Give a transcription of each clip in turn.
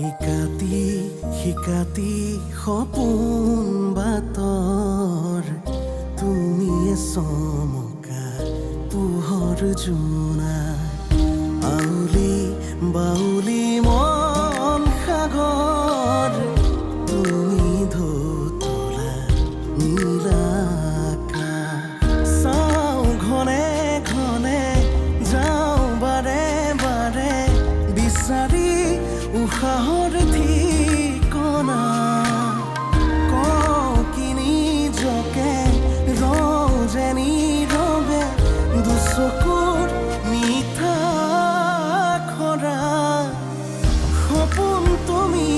ইকাতি শিকাতি সপোন বাতৰ তুমিয়ে চমকা পোহৰ জোনা আউলি বাউলি মন সাগৰ তুমি ধুতলা নীলা আকাশ চাওঁ ঘনে ঘনে যাওঁ বাৰে বাৰে বিচাৰি উশাহৰ ঠিকনা কওঁ কি নিজকে ৰওঁ যে নীৰৱে দুচকুৰ মিঠা খৰা সপোন তুমি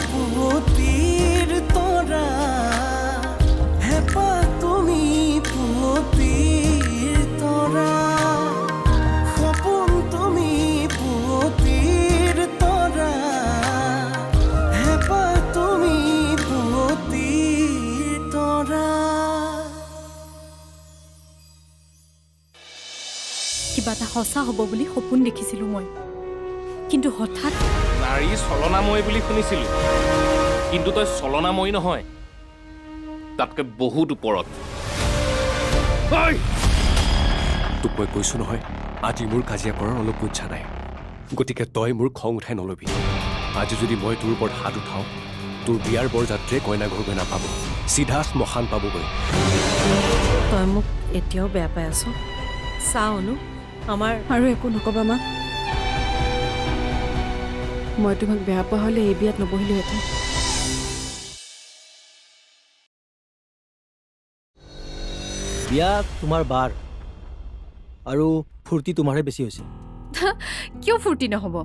পুৱতিৰ তৰা হেঁপাহ তুমি পুৱতিৰ তৰা সপোন তুমি পুৱতিৰ তৰা হেঁপাহ তুমি পুৱতিৰ তৰা কিবা এটা সঁচা হ'ব বুলি সপোন দেখিছিলোঁ মই কিন্তু হঠাৎ নাৰী চলনাময় বুলি শুনিছিলোঁ কিন্তু তই চলনাময় নহয় তাতকৈ বহুত ওপৰত তোক মই কৈছো নহয় আজি মোৰ কাজিয়া কৰাৰ অলপ ইচ্ছা নাই গতিকে তই মোৰ খং উঠাই নলবি আজি যদি মই তোৰ ওপৰত হাত উঠাওঁ তোৰ বিয়াৰ বৰযাত্ৰীয়ে কইনা ঘৰ গৈ নাপাব চিধা শ্মশান পাবগৈ তই মোক এতিয়াও বেয়া পাই আছ চাওনো আমাৰ আৰু একো নকবা মা মই তোমাক বেয়া পোৱা হ'লে এই বিয়াত নবহিলোহেঁতেন বিয়া তোমাৰ বাৰ আৰু ফূৰ্তি তোমাৰহে বেছি হৈছে কিয় ফূৰ্তি নহ'ব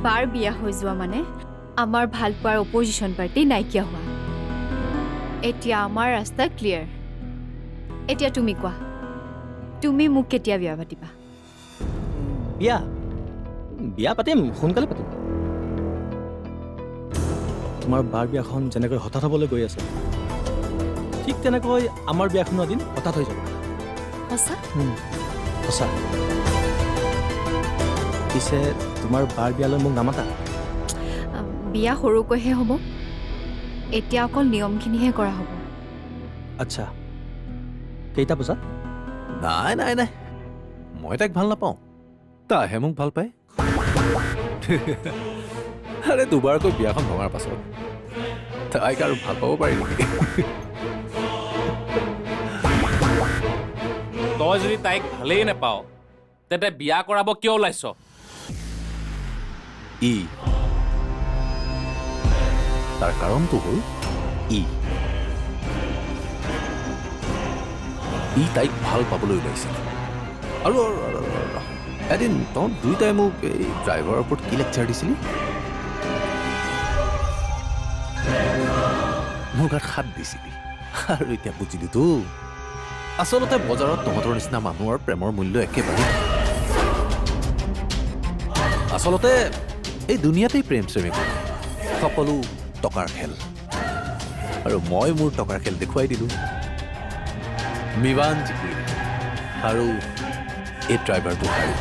বাৰ বিয়া হৈ যোৱা মানে আমাৰ ভাল পোৱাৰ অপজিশ্যন পাৰ্টি নাইকিয়া হোৱা এতিয়া আমাৰ ৰাস্তা ক্লিয়াৰ এতিয়া তুমি কোৱা তুমি মোক কেতিয়া বিয়া পাতিবা বিয়া বিয়া পাতিম সোনকালে পাতিম তোমাৰ বাৰ বিয়াখন যেনেকৈ হঠাৎ হ'বলৈ গৈ আছে ঠিক তেনেকৈ আমাৰ বিয়াখনো এদিন হঠাৎ হৈ যাব সঁচা সঁচা পিছে তোমাৰ বাৰ বিয়ালৈ মোক নামাতা বিয়া সৰুকৈহে হ'ব এতিয়া অকল নিয়মখিনিহে কৰা হ'ব আচ্ছা কেইটা বজাত নাই নাই নাই মই তাইক ভাল নাপাওঁ তাইহে মোক ভাল পায় আৰে দুবাৰকৈ বিয়াখন ভঙাৰ পাছত তাইক আৰু ভাল পাব পাৰি নেকি তই যদি তাইক ভালেই নাপাৱ তেন্তে বিয়া কৰাব কিয় ওলাইছ ই তাৰ কাৰণটো হ'ল ই তাইক ভাল পাবলৈ ওলাইছিল আৰু এদিন তহঁত দুয়োটাই মোক এই ড্ৰাইভাৰৰ ওপৰত কি লেকচাৰ দিছিলি মোৰ গাত হাত দিছিলি আৰু এতিয়া বুজিলিতো আচলতে বজাৰত তহঁতৰ নিচিনা মানুহৰ প্ৰেমৰ মূল্য একেবাৰে আচলতে এই দুনিয়াতেই প্ৰেম শ্ৰেমিক সকলো টকাৰ খেল আৰু মই মোৰ টকাৰ খেল দেখুৱাই দিলোঁ মিৱান জিকিল আৰু এই ড্ৰাইভাৰটো হাৰিব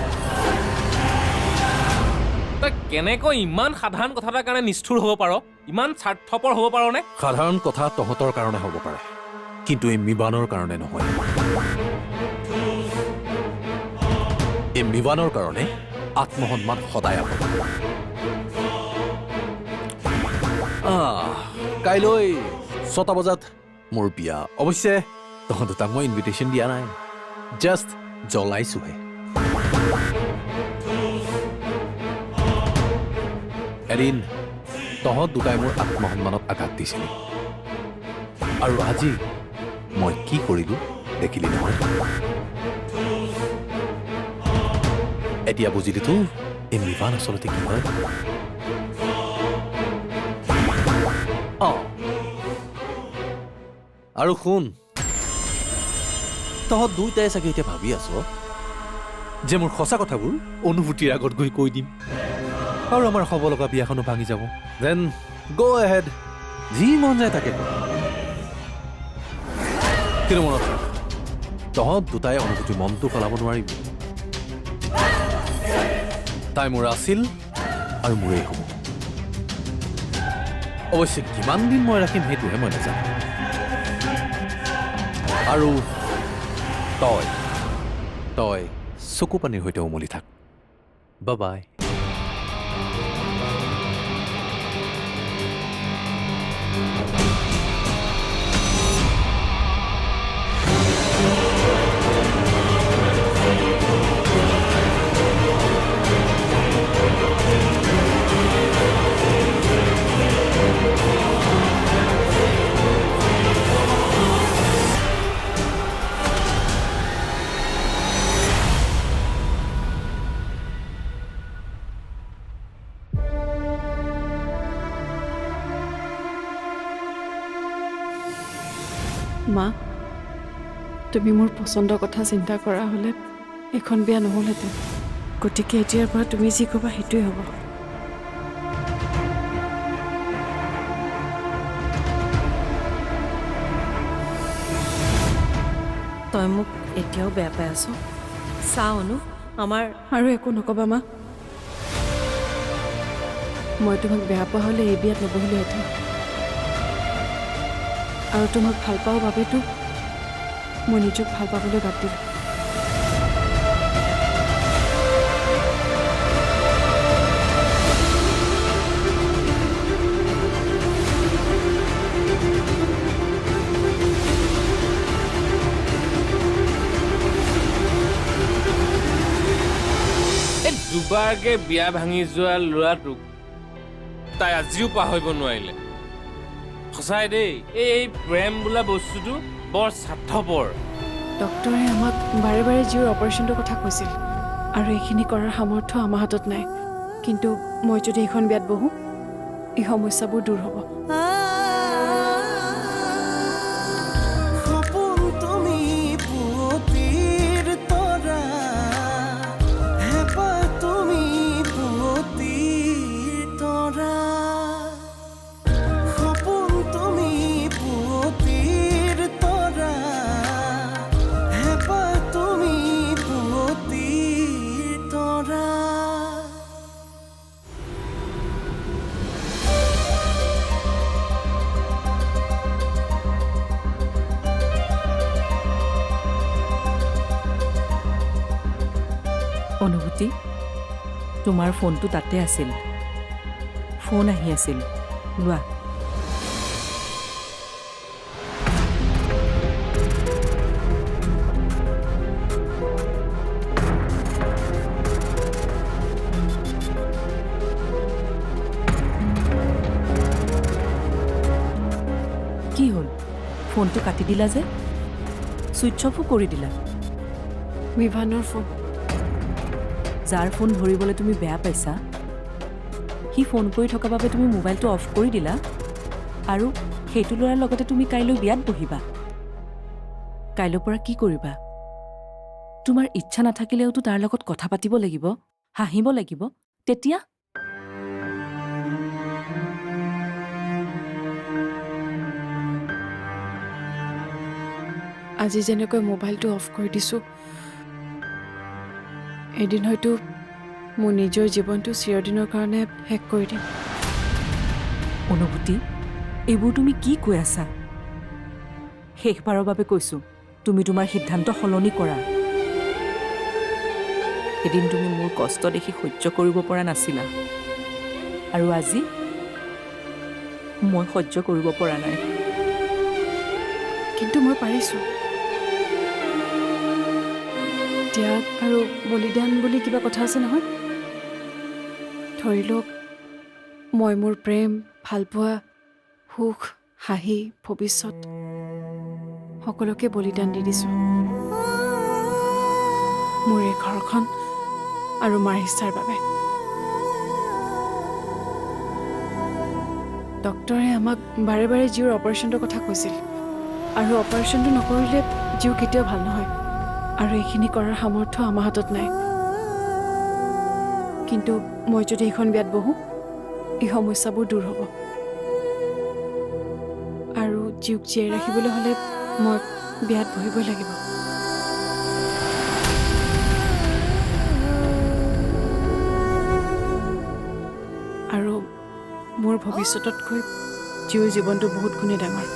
তই কেনেকৈ ইমান সাধাৰণ কথা এটাৰ কাৰণে নিষ্ঠুৰ হ'ব পাৰ ইমান স্বাৰ্থপৰ হ'ব পাৰনে সাধাৰণ কথা তহঁতৰ কাৰণে হ'ব পাৰে কিন্তু এই মিৱানৰ কাৰণে নহয় এই মিৱানৰ কাৰণে আত্মসন্মান সদায় আবদ্ধ কাইলৈ 6টা বজাত মোৰ বিয়া অৱশ্যে তহঁত দুটাক মই ইনভিটেশ্যন দিয়া নাই জাষ্ট জ্বলাইছোহে এদিন তহঁত দুটাই মোৰ আত্মসন্মানত আঘাত দিছিলি আৰু আজি মই কি কৰিলো দেখিলি নহয় এতিয়া বুজিলিতো এই মিৱান আচলতে কি হয় আৰু শুন তহঁত দুইটাই চাগে এতিয়া ভাবি আছ যে মোৰ সঁচা কথাবোৰ অনুভূতিৰ আগত গৈ কৈ দিম আৰু আমাৰ হ'ব লগা বিয়াখনো ভাঙি যাব দেন গ' এহেড যি মন যায় তাকে কৰ কিন্তু মনত ৰাখ তহঁত দুটাই অনুভূতি মনটো সলাব নোৱাৰিবি তাই মোৰ আছিল আৰু মোৰেই হ'ব অৱশ্যে কিমান দিন মই ৰাখিম সেইটোহে মই নাজানো। আৰু তই তই চকু পানীৰ সৈতে উমলি থাক। বাই। মা, তুমি মোৰ পচন্দৰ কথা চিন্তা কৰা হ'লে এখন বিয়া নহ'লহেঁতেন। গতিকে এতিয়াৰ পৰা তুমি যি ক'বা সেইটোৱে হ'ব। তই মোক এতিয়াও বেয়া পাই আছ? চা অনু, আমাৰ আৰু একো নক'বা মা। মই তোমাক বেয়া পোৱা হ'লে এই বিয়াত নবহিলোহেঁতেন। আৰু তোমাক ভাল পাওঁ বাবেতো মই নিজক ভাল পাবলৈ বাদ দিলোঁ। এই দুবাৰকে বিয়া ভাঙি যোৱা ল'ৰাটোক তাই আজিও পাহৰিব নোৱাৰিলে। সঁচাই দেই, এই প্ৰেম বোলা বস্তুটো বৰ স্বাৰ্থপৰ। ডক্টৰে আমাক বাৰে বাৰে জীউৰ অপাৰেশ্যনটোৰ কথা কৈছিল, আৰু এইখিনি কৰাৰ সামৰ্থ্য আমাৰ হাতত নাই। কিন্তু মই যদি এইখন বিয়াত বহোঁ, এই সমস্যাবোৰ দূৰ হ'ব। সপোন তুমি পুৱতিৰ তৰা, হেঁপাহ তুমি পুৱতিৰ তৰা। সপোন তুমি পুৱতিৰ তৰা, হেঁপাহ তুমি পুৱতিৰ তৰা। অনুভূতি, তোমাৰ ফোনটো তাতে আছিল। ফোন আহি আছিল, লোৱা। কি হ'ল? ফোনটো কাটি দিলা যে? ছুইচ অফো কৰি দিলা? বিভানৰ ফোন। যাৰ ফোন ধৰিবলৈ তুমি বেয়া পাইছা, সি ফোন কৰি থকা বাবে তুমি মোবাইলটো অফ কৰি দিলা, আৰু সেইটো ল'ৰাৰ লগতে তুমি কাইলৈ বিয়াত বহিবা। কাইলৈৰ পৰা কি কৰিবা? তোমাৰ ইচ্ছা নাথাকিলেওতো তাৰ লগত কথা পাতিব লাগিব, হাঁহিব লাগিব। তেতিয়া আজি যেনেকৈ মোবাইলটো অফ কৰি দিছোঁ, এদিন হয়তো মোৰ নিজৰ জীৱনটো চিৰদিনৰ কাৰণে শেষ কৰি দিম। অনুভূতি, এইবোৰ তুমি কি কৈ আছা? শেষবাৰৰ বাবে কৈছোঁ, তুমি তোমাৰ সিদ্ধান্ত সলনি কৰা। এদিন তুমি মোৰ কষ্ট দেখি সহ্য কৰিব পৰা নাছিলা, আৰু আজি মই সহ্য কৰিব পৰা নাই। কিন্তু মই পাৰিছোঁ। ত্যাগ আৰু বলিদান বুলি কিবা কথা আছে নহয়। ধৰি লওক, মই মোৰ প্ৰেম, ভালপোৱা, সুখ, হাঁহি, ভৱিষ্যত সকলোকে বলিদান দি দিছোঁ। মোৰ এই ঘৰখন আৰু মাৰ ইচ্ছাৰ বাবে। ডক্টৰে আমাক বাৰে বাৰে জীউৰ অপাৰেশ্যনটোৰ কথা কৈছিল, আৰু অপাৰেশ্যনটো নকৰিলে জীউ কেতিয়াও ভাল নহয়। আৰু এইখিনি কৰাৰ সামৰ্থ্য আমাৰ হাতত নাই। কিন্তু মই যদি এইখন বিয়াত বহোঁ, এই সমস্যাবোৰ দূৰ হ'ব। আৰু জীউক জীয়াই ৰাখিবলৈ হ'লে মই বিয়াত বহিবই লাগিব। আৰু মোৰ ভৱিষ্যততকৈ জীউৰ জীৱনটো বহুত গুণে ডাঙৰ।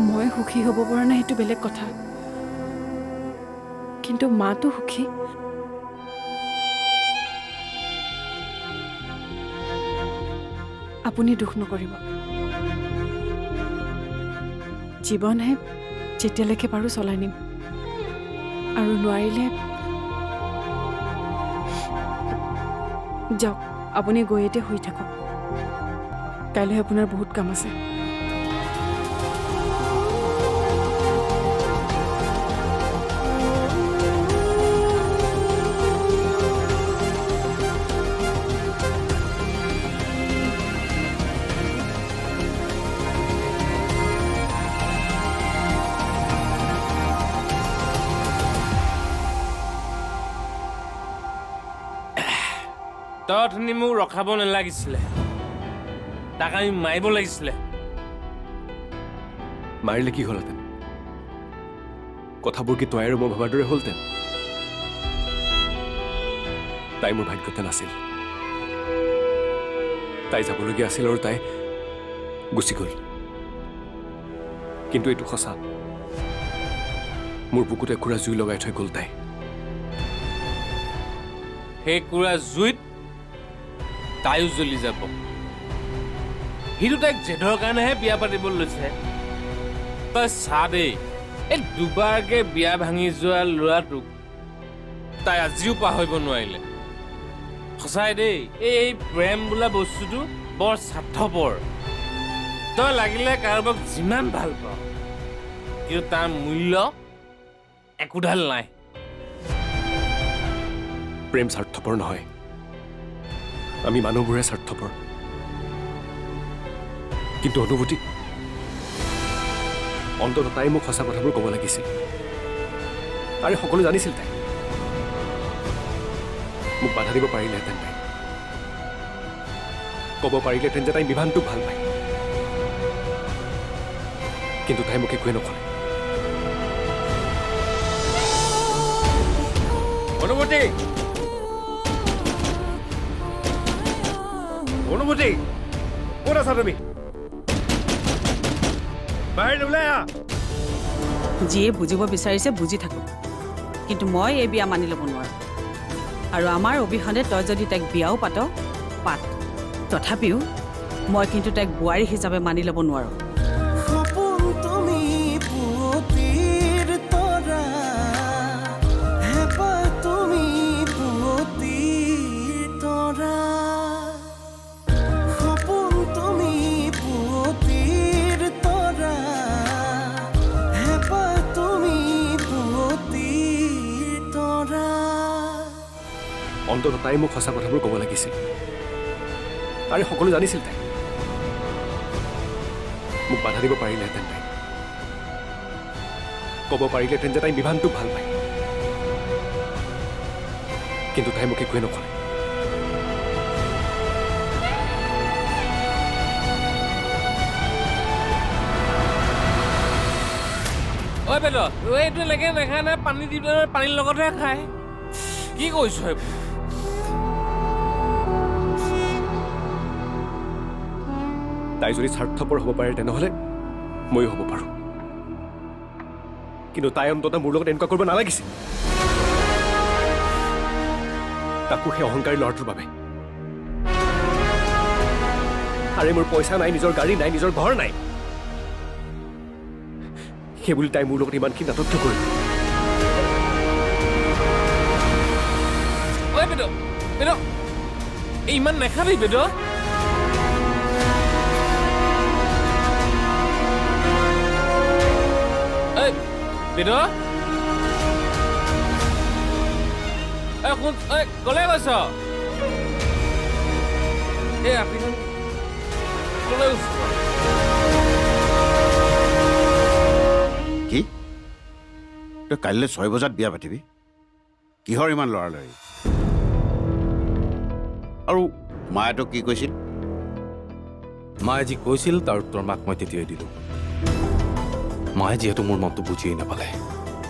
মই সুখী হ'ব পৰা নাই সেইটো বেলেগ কথা, কিন্তু মাতো সুখী। আপুনি দুখ নকৰিব। জীৱনহে যেতিয়ালৈকে পাৰোঁ চলাই নিম, আৰু নোৱাৰিলে যাওক, আপুনি গৈ এতিয়া শুই থাকক। কাইলৈ আপোনাৰ বহুত কাম আছে। তই অথনি মোক ৰখাব নালাগিছিলে, তাক আমি মাৰিব লাগিছিলে। মাৰিলে কি হ'লহেঁতেন? কথাবোৰ কি তই আৰু মই ভবাৰ দৰে হ'লহেঁতেন? তাই মোৰ ভাগ্যতে নাছিল। তাই যাবলগীয়া আছিল আৰু তাই গুচি গ'ল। কিন্তু এইটো সঁচা, মোৰ বুকুত একুৰা জুই লগাই থৈ গ'ল তাই। সেই কুৰা জুইত তাইও জ্বলি যাব। সিটো তাইক জেদৰ কাৰণেহে বিয়া পাতিব লৈছে। তই চা দেই, এই দুবাৰকে বিয়া ভাঙি যোৱা ল'ৰাটোক তাই আজিও পাহৰিব নোৱাৰিলে। সঁচাই দেই, এই প্ৰেম বোলা বস্তুটো বৰ স্বাৰ্থপৰ। তই লাগিলে কাৰোবাক যিমান ভাল পাৱ, কিন্তু তাৰ মূল্য একোডাল নাই। প্ৰেম স্বাৰ্থপৰ নহয়, আমি মানুহবোৰে স্বাৰ্থপৰ। কিন্তু অনুভূতি, অন্ততঃ তাই মোক সঁচা কথাবোৰ ক'ব লাগিছিল। আৰু সকলো জানিছিল তাই। মোক বাধা দিব পাৰিলেহেঁতেন তাই। ক'ব পাৰিলেহেঁতেন যে তাই বিভানটোক ভাল পায়। কিন্তু তাই মোক একোৱে নক'লে। অনুভূতি, অনুভূতি, ক'ত আছা তুমি? বাহিৰত ওলাই আহা। যিয়ে বুজিব বিচাৰিছে বুজি থাকক, কিন্তু মই এই বিয়া মানি ল'ব নোৱাৰোঁ। আৰু আমাৰ অবিহনে তই যদি তাইক বিয়াও পাত, তথাপিও মই কিন্তু তাইক বোৱাৰী হিচাপে মানি ল'ব নোৱাৰোঁ। সপোন তুমি পুৱতিৰ তৰা, হেঁপাহ তুমি পুৱতিৰ তৰা। সপোন তুমি পুৱতিৰ তৰা, হেঁপাহ তুমি পুৱতিৰ তৰা। অন্ততঃ তাই মোক সঁচা কথাবোৰ ক'ব লাগিছিল। আৰু সকলো জানিছিল তাই। মোক বাধা দিব পাৰিলেহেঁতেন তাই। ক'ব পাৰিলেহেঁতেন যে তাই বিভানটোক ভাল পায়। কিন্তু তাই মোক একোৱে নক'লে। ঐ বেদ, এইটো এনেকে নেখায় নাই, পানী দি পানীৰ লগতহে খায়। কি কৰিছ এইবোৰ? তাই যদি স্বাৰ্থপৰ হ'ব পাৰে তেনেহ'লে ময়ো হ'ব পাৰোঁ। কিন্তু তাই অন্ততঃ মোৰ লগত এনেকুৱা কৰিব নালাগিছিল। তাকো সেই অহংকাৰী ল'ৰাটোৰ বাবে। আৰে মোৰ পইচা নাই, নিজৰ গাড়ী নাই, নিজৰ ঘৰ নাই, সেইবুলি তাই মোৰ লগত ইমানখিনি নাটক কৰিল। ঐ বেদ, বেদ, ইমান নেখাবি বেদ। বেদ, শুন, কলে গৈছ? এই আপিখন কলে গৈছ? কি তই কাইলৈ 6 বজাত বিয়া পাতিবি? কিহৰ ইমান লৰালৰি? আৰু মায়ে তোক কি কৈছিল? মায়ে যি কৈছিল তাৰ উত্তৰ মাক মই তেতিয়াই দিলোঁ। মায়ে যিহেতু মোৰ মনটো বুজিয়েই নাপালে,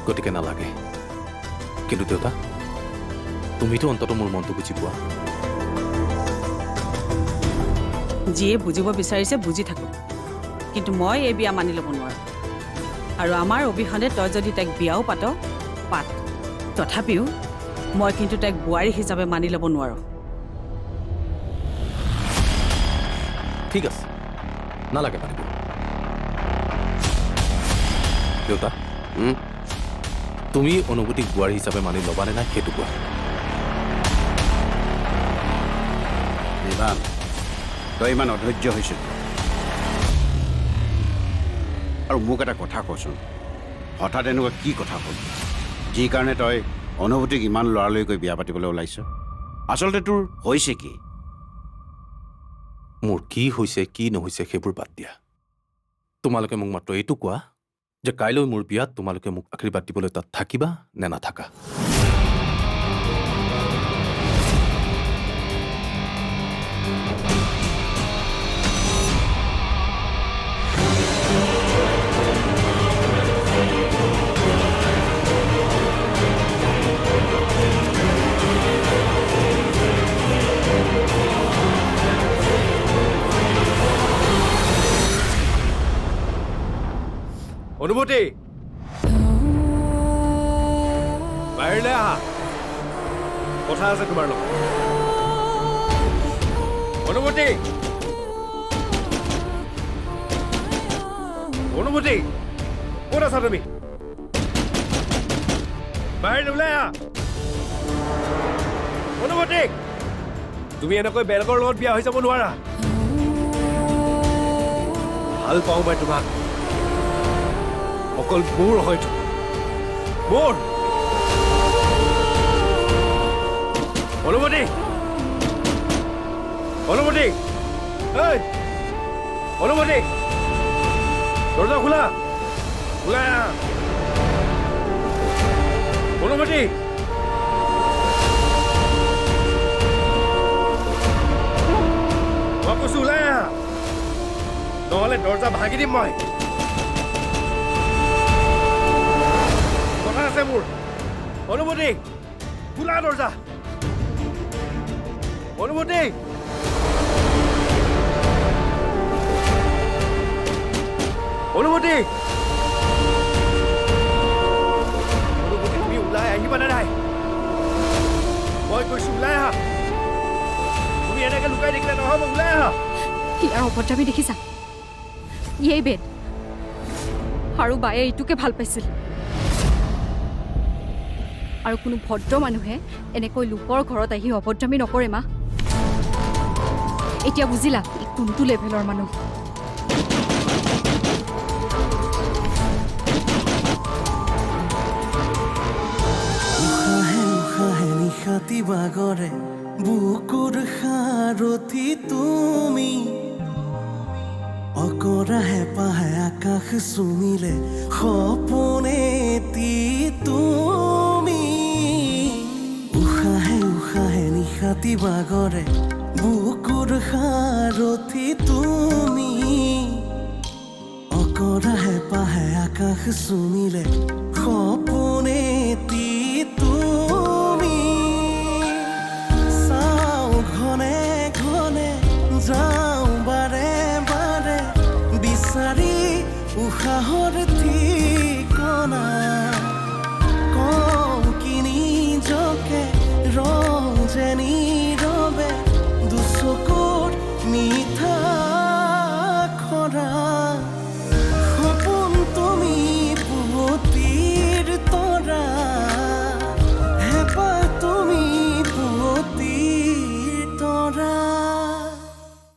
গতিকে নালাগে। কিন্তু দেউতা, তুমিতো অন্ততঃ মোৰ মনটো বুজি পোৱা। যিয়ে বুজিব বিচাৰিছে বুজি থাকক কিন্তু মই এই বিয়া মানি ল'ব নোৱাৰোঁ আৰু আমাৰ অবিহনে তই যদি তাইক বিয়াও পাত পাত তথাপিও মই কিন্তু তাইক বোৱাৰী হিচাপে মানি ল'ব নোৱাৰোঁ ঠিক আছে নালাগে পাতিব দেউতা তুমি অনুভূতিক বোৱাৰী হিচাপে মানি ল'বানে নাই সেইটো কোৱা নিবান তই ইমান অধৈৰ্য হৈছ আৰু মোক এটা কথা কচোন হঠাৎ এনেকুৱা কি কথা হ'ল যি কাৰণে তই অনুভূতিক ইমান লৰালৰিকৈ বিয়া পাতিবলৈ ওলাইছ আচলতে তোৰ হৈছে কি মোৰ কি হৈছে কি নহৈছে সেইবোৰ বাদ দিয়া তোমালোকে মোক মাত্ৰ এইটো কোৱা যে কাইলৈ মোৰ বিয়াত তোমালোকে মোক আশীৰ্বাদ দিবলৈ তাত থাকিবা নে নাথাকা অনুভূতি বাহিৰলৈ আহা কথা আছে তোমাৰ লগত অনুভূতি অনুভূতি ক'ত আছা তুমি বাহিৰলৈ ওলাই আহা অনুভূতি তুমি এনেকৈ বেলেগৰ লগত বিয়া হৈ যাব নোৱাৰা ভাল পাওঁ মই তোমাক অকল মোৰ হয়তো মোৰ অনুমতি অনুমতি এই অনুমতি দৰজা খোলা ওলাই আহ অনুমতি মই কৈছো ওলাই আহ নহ'লে দৰজা ভাঙি দিম মই আছে মোৰ অনুমতি খোলা দৰজা অনুমতি অনুমতি অনুমতি তুমি ওলাই আহিবা নে নাই মই কৈছো ওলাই আহা তুমি এনেকে লুকাই দেখিলে নহ'ব ওলাই আহা ইয়াৰ অভদ্ৰামি দেখিছা ইয়েই বেদ আৰু বায়ে এইটোকে ভাল পাইছিল আৰু কোনো ভদ্ৰ মানুহে এনেকৈ লোকৰ ঘৰত আহি অভদ্ৰামি নকৰে মা এতিয়া বুজিলা ই কোনটো লেভেলৰ মানুহ উশাহে উশাহে নিশাতি বাগৰে বুকুৰ সাৰথি তুমি অকৰা হেঁপাহে আকাশ চুমিলে সপোনেতি তুমি উশাহে উশাহে নিশাতি বাগৰে বুকুৰ সাৰথি তুমি অকৰা হেঁপাহে আকাশ চুমিলে সপোনেতি তুমি